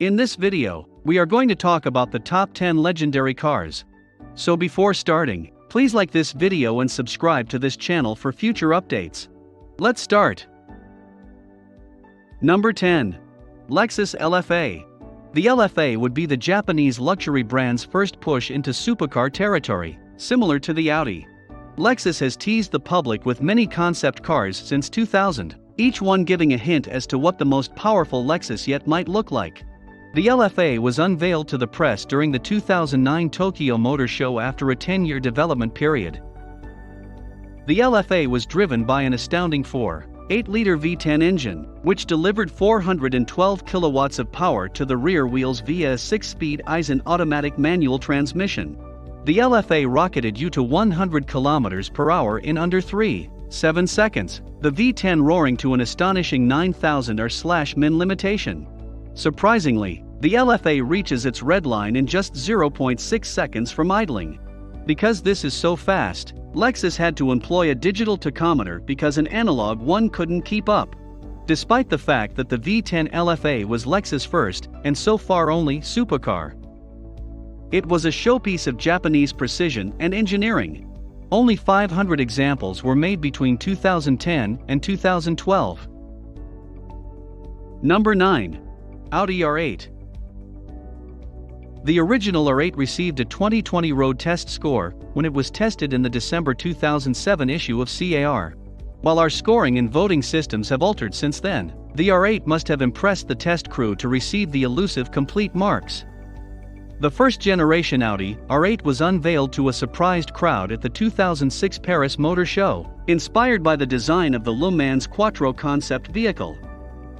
In this video, we are going to talk about the top 10 legendary cars. So before starting, please like this video and subscribe to this channel for future updates. Let's start. Number 10. Lexus LFA. The LFA would be the Japanese luxury brand's first push into supercar territory, similar to the Audi. Lexus has teased the public with many concept cars since 2000, each one giving a hint as to what the most powerful Lexus yet might look like. The LFA was unveiled to the press during the 2009 Tokyo Motor Show after a 10-year development period. The LFA was driven by an astounding 4.8-liter V10 engine, which delivered 412 kilowatts of power to the rear wheels via a 6-speed Aisin automatic manual transmission. The LFA rocketed you to 100 kilometers per hour in under 3.7 seconds, the V10 roaring to an astonishing 9,000 R/min limitation. Surprisingly, the LFA reaches its red line in just 0.6 seconds from idling. Because this is so fast, Lexus had to employ a digital tachometer because an analog one couldn't keep up. Despite the fact that the V10 LFA was Lexus' first, and so far only, supercar. It was a showpiece of Japanese precision and engineering. Only 500 examples were made between 2010 and 2012. Number 9. Audi R8. The original R8 received a 2020 road test score when it was tested in the December 2007 issue of CAR. While our scoring and voting systems have altered since then, the R8 must have impressed the test crew to receive the elusive complete marks. The first-generation Audi R8 was unveiled to a surprised crowd at the 2006 Paris Motor Show, inspired by the design of the Le Mans Quattro concept vehicle.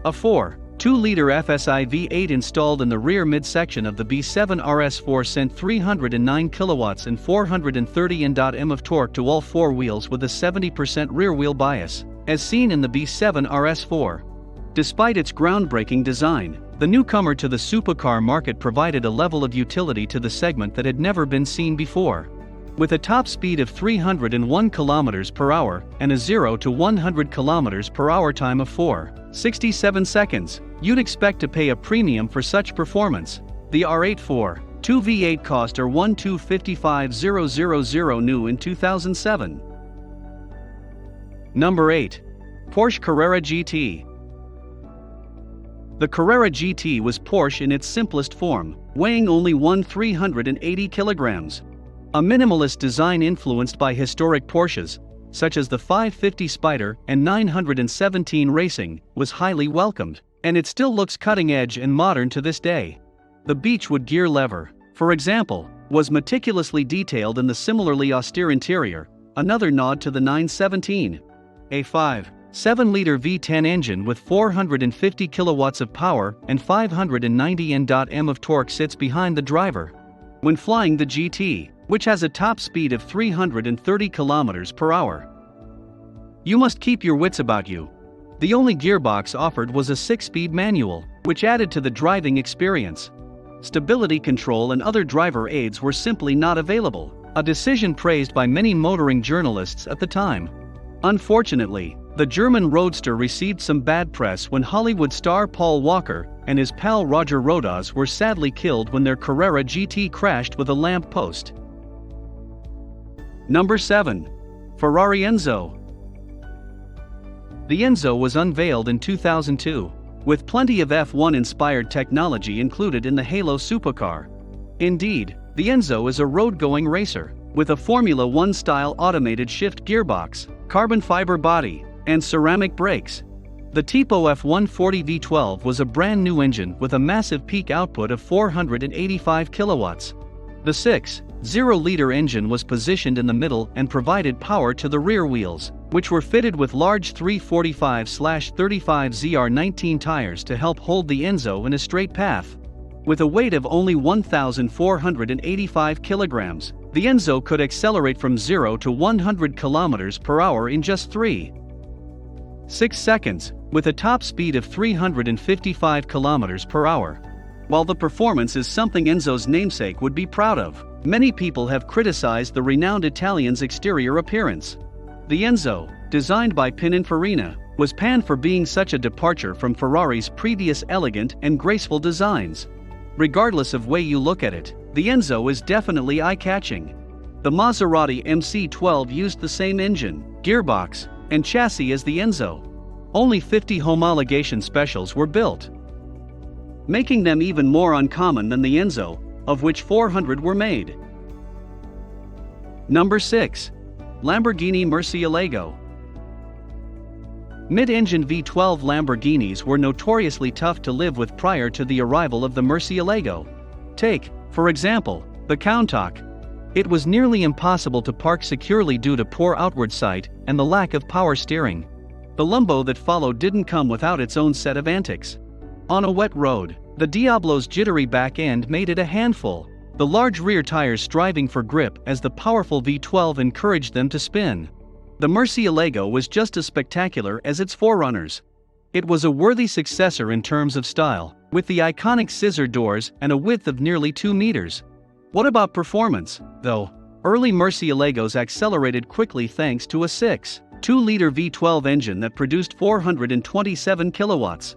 A 4.2-liter FSI V8 installed in the rear midsection of the B7 RS4 sent 309 kilowatts and 430 Nm of torque to all four wheels with a 70% rear wheel bias, as seen in the B7 RS4. Despite its groundbreaking design, the newcomer to the supercar market provided a level of utility to the segment that had never been seen before. With a top speed of 301 km per hour and a 0 to 100 km per hour time of 4.67 seconds, you'd expect to pay a premium for such performance. The R8 4.2 V8 cost are $1,255,000 new in 2007. Number 8. Porsche Carrera GT. The Carrera GT was Porsche in its simplest form, weighing only 380 kilograms. A minimalist design influenced by historic Porsches, such as the 550 Spider and 917 Racing, was highly welcomed, and it still looks cutting-edge and modern to this day. The beechwood gear lever, for example, was meticulously detailed in the similarly austere interior, another nod to the 917. A 5.7-liter V10 engine with 450 kilowatts of power and 590 Nm of torque sits behind the driver. When flying the GT, which has a top speed of 330 km per hour. You must keep your wits about you. The only gearbox offered was a 6-speed manual, which added to the driving experience. Stability control and other driver aids were simply not available, a decision praised by many motoring journalists at the time. Unfortunately, the German roadster received some bad press when Hollywood star Paul Walker and his pal Roger Rodas were sadly killed when their Carrera GT crashed with a lamp post. Number 7. Ferrari Enzo. The Enzo was unveiled in 2002, with plenty of F1-inspired technology included in the Halo supercar. Indeed, the Enzo is a road-going racer, with a Formula One-style automated shift gearbox, carbon fiber body, and ceramic brakes. The Tipo F140 V12 was a brand new engine with a massive peak output of 485 kilowatts. The 6.0-liter engine was positioned in the middle and provided power to the rear wheels, which were fitted with large 345/35 ZR19 tires to help hold the Enzo in a straight path. With a weight of only 1,485 kilograms, the Enzo could accelerate from 0 to 100 kilometers per hour in just 3.6 seconds, with a top speed of 355 km per hour. While the performance is something Enzo's namesake would be proud of, many people have criticized the renowned Italian's exterior appearance. The Enzo designed by Pininfarina, was panned for being such a departure from Ferrari's previous elegant and graceful designs. Regardless of way you look at it, the Enzo is definitely eye-catching. The Maserati MC12 used the same engine, gearbox, and chassis as the Enzo. Only 50 homologation specials were built, making them even more uncommon than the Enzo, of which 400 were made. Number 6. Lamborghini Murcielago. Mid-engine V12 Lamborghinis were notoriously tough to live with prior to the arrival of the Murcielago. Take, for example, the Countach. It was nearly impossible to park securely due to poor outward sight and the lack of power steering. The Lambo that followed didn't come without its own set of antics. On a wet road, the Diablo's jittery back end made it a handful, the large rear tires striving for grip as the powerful V12 encouraged them to spin. The Murcielago was just as spectacular as its forerunners. It was a worthy successor in terms of style, with the iconic scissor doors and a width of nearly 2 meters. What about performance, though? Early Murcielagos accelerated quickly thanks to a 6.2-liter V12 engine that produced 427 kilowatts.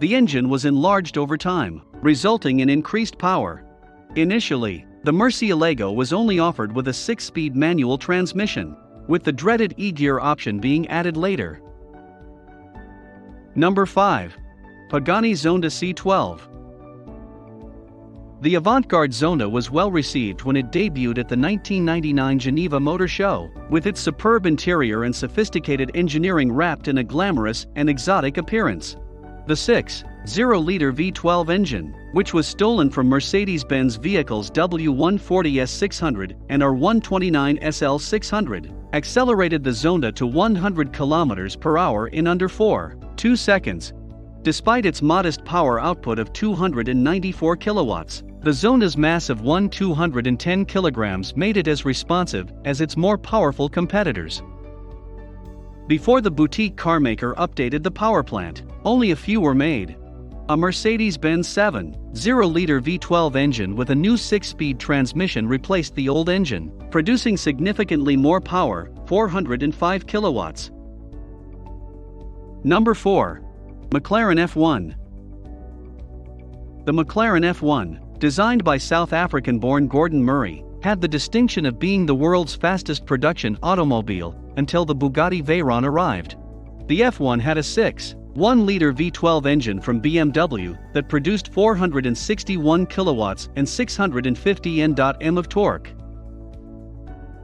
The engine was enlarged over time, resulting in increased power. Initially, the Murcielago was only offered with a 6-speed manual transmission, with the dreaded e-gear option being added later. Number 5. Pagani Zonda C12. The avant-garde Zonda was well received when it debuted at the 1999 Geneva Motor Show, with its superb interior and sophisticated engineering wrapped in a glamorous and exotic appearance. The 6.0-liter V12 engine, which was stolen from Mercedes-Benz vehicles W140S600 and R129 SL600, accelerated the Zonda to 100 km per hour in under 4.2 seconds. Despite its modest power output of 294 kilowatts, the Zonda's mass of 210 kilograms made it as responsive as its more powerful competitors. Before the boutique carmaker updated the power plant, only a few were made. A Mercedes-Benz 7.0-liter V12 engine with a new 6-speed transmission replaced the old engine, producing significantly more power, 405 kilowatts. Number 4. McLaren F1. The McLaren F1, designed by South African-born Gordon Murray, had the distinction of being the world's fastest production automobile until the Bugatti Veyron arrived. The F1 had a 6.1-liter V12 engine from BMW that produced 461 kilowatts and 650 Nm of torque.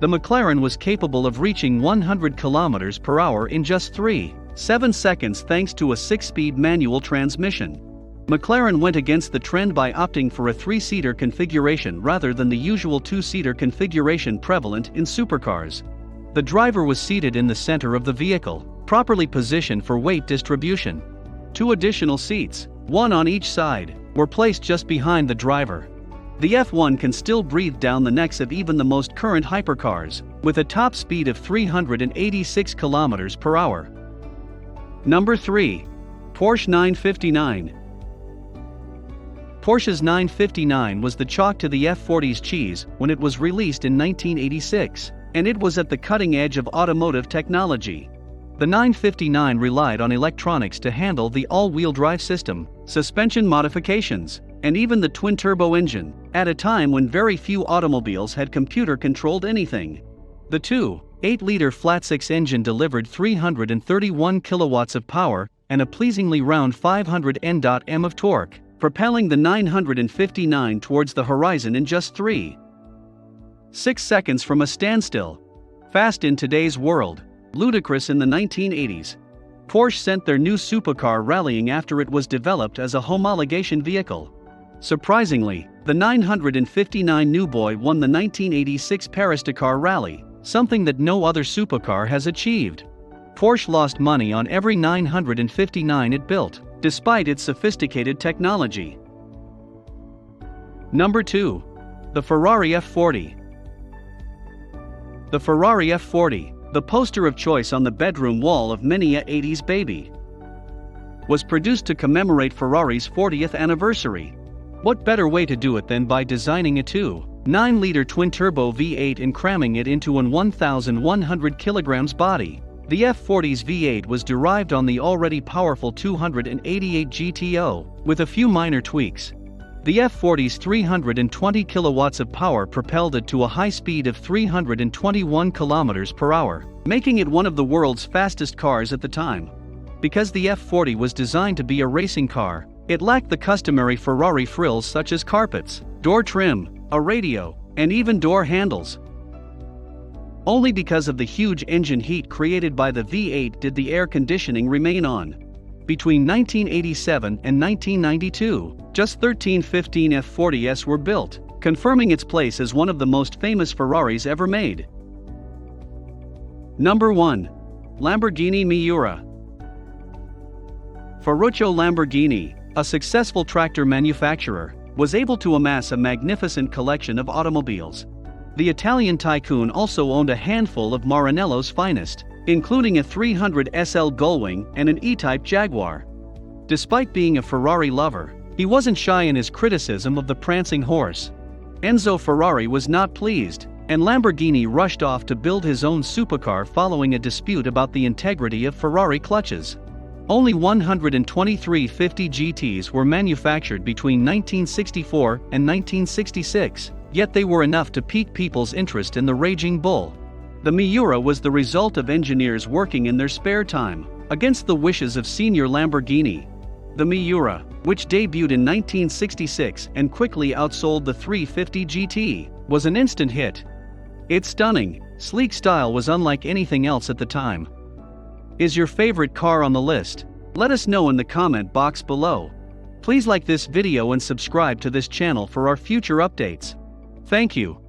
The McLaren was capable of reaching 100 kilometers per hour in just 3.7 seconds thanks to a 6-speed manual transmission. McLaren went against the trend by opting for a 3-seater configuration rather than the usual 2-seater configuration prevalent in supercars. The driver was seated in the center of the vehicle, properly positioned for weight distribution. 2 additional seats, one on each side, were placed just behind the driver. The F1 can still breathe down the necks of even the most current hypercars, with a top speed of 386 km per hour. Number 3. Porsche 959. Porsche's 959 was the chalk to the F40's cheese when it was released in 1986, and it was at the cutting edge of automotive technology. The 959 relied on electronics to handle the all-wheel drive system, suspension modifications, and even the twin-turbo engine, at a time when very few automobiles had computer-controlled anything. The 2.8-liter flat-six engine delivered 331 kilowatts of power and a pleasingly round 500 Nm of torque, propelling the 959 towards the horizon in just 3.6 seconds from a standstill. Fast in today's world, ludicrous in the 1980s. Porsche sent their new supercar rallying after it was developed as a homologation vehicle. Surprisingly, the 959 new boy won the 1986 Paris-Dakar Rally, something that no other supercar has achieved. Porsche lost money on every 959 it built, despite its sophisticated technology. Number 2. The Ferrari F40. The Ferrari F40, the poster of choice on the bedroom wall of many a 80s baby, was produced to commemorate Ferrari's 40th anniversary. What better way to do it than by designing a 2.9-liter twin-turbo V8 and cramming it into an 1,100 kilograms body? The F40's V8 was derived on the already powerful 288 GTO, with a few minor tweaks. The F40's 320 kilowatts of power propelled it to a high speed of 321 kilometers per hour, making it one of the world's fastest cars at the time. Because the F40 was designed to be a racing car, it lacked the customary Ferrari frills such as carpets, door trim, a radio, and even door handles. Only because of the huge engine heat created by the V8 did the air conditioning remain on. Between 1987 and 1992, just 1315 F40s were built, confirming its place as one of the most famous Ferraris ever made. Number 1. Lamborghini Miura. Ferruccio Lamborghini, a successful tractor manufacturer, was able to amass a magnificent collection of automobiles. The Italian tycoon also owned a handful of Maranello's finest, including a 300 SL Gullwing and an E-Type Jaguar. Despite being a Ferrari lover, he wasn't shy in his criticism of the prancing horse. Enzo Ferrari was not pleased, and Lamborghini rushed off to build his own supercar following a dispute about the integrity of Ferrari clutches. Only 123 50 GTs were manufactured between 1964 and 1966, yet they were enough to pique people's interest in the Raging Bull. The Miura was the result of engineers working in their spare time, against the wishes of senior Lamborghini. The Miura, which debuted in 1966 and quickly outsold the 350 GT, was an instant hit. Its stunning, sleek style was unlike anything else at the time. Is your favorite car on the list? Let us know in the comment box below. Please like this video and subscribe to this channel for our future updates. Thank you.